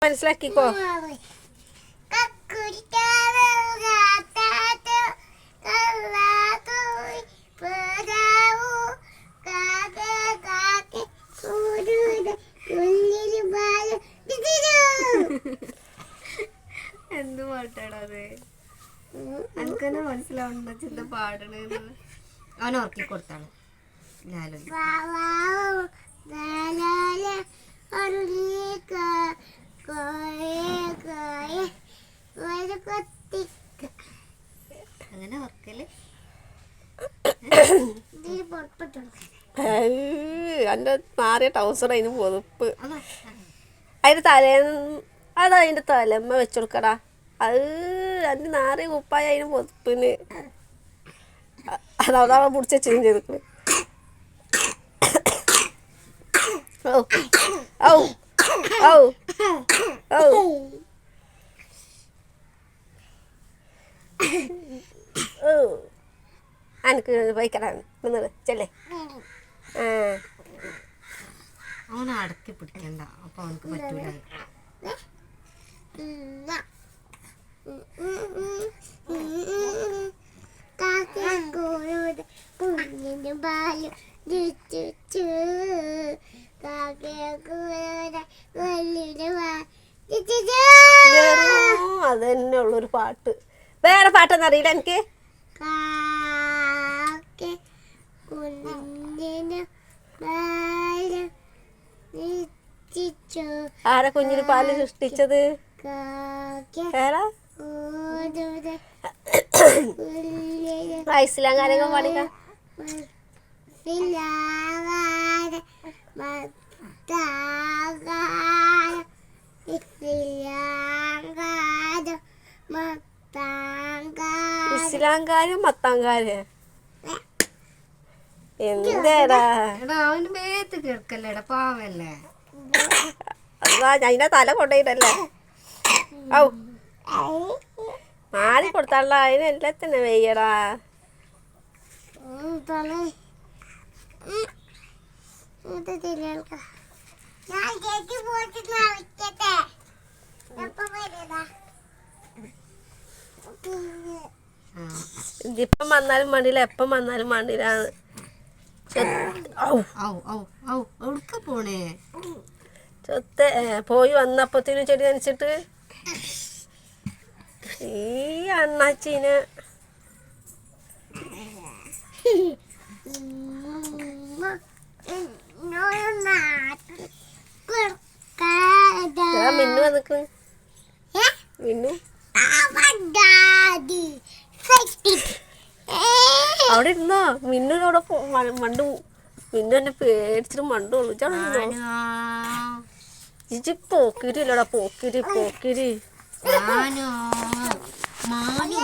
മനസ്സിലാക്കിക്കോ. എന്ത് പാട്ടാടാ അത്? എനിക്കെന്നെ മനസ്സിലാവണ്ട ചിന്ത പാടണെന്ന്. അവൻ ഉറക്കി കൊടുത്താണ്. അങ്ങനെ ഉറക്കല് എൻ്റെ മാറിയ ടൗസർ അതിന് പൊതുപ്പ്. അതിൻ്റെ തലേന്ന് അതിൻ്റെ തലമ്മ വെച്ചുകൊടുക്കടാ. അത് അതിന് നാറിയ കുപ്പായ അതിന് പൊതുപ്പിന് അതവിടെ പിടിച്ച് വെച്ചും ചെയ്തിട്ട്. ഔ ഔ ഔ ഔ എനിക്ക് പോയിക്കടാണ് നിന്നത് ചെല്ലേ. അവനെ അടക്കി പിടിക്കണ്ട, അപ്പൊ അവനക്ക് പറ്റൂല. അതന്നെ ഉള്ളൊരു പാട്ട്. വേറെ പാട്ടൊന്നും അറിയില്ല എനിക്ക്. ആരാ കുഞ്ഞിന് പാല് സൃഷ്ടിച്ചത്? ഇസ്ലാം കാര്യങ്ങൾ പാടിക്ക. ഇസ്ലാംകാരും മത്താങ്കാര് എന്തേടാ അവന്റെ മേത്ത് കേൾക്കല്ലേടാ, പാവല്ലേ. അതാ അതിന്റെ തല കൊണ്ടയിട്ടല്ലേ. ഔ മാറി കൊടുത്താള അതിന് എല്ലാത്തിനും വെയ്യടാ. ഇതിപ്പം വന്നാലും മണ്ടില്ല, എപ്പം വന്നാലും മണ്ടിലാണ്. പോയി വന്നപ്പത്തിനും ചെടി നനച്ചിട്ട് ഈ അണ്ണാച്ചീന് മിന്നു വന്നിക്ക്. മിന്നു അവിടെ ഇരുന്നോ? മിന്നു അവിടെ മണ്ടു. മിന്നു എന്നെ പേടിച്ചിട്ട് മണ്ടുള്ളൂ. ഇജി പോക്കിരില്ലടാ, പോക്കിരി പോക്കിരി. മാനു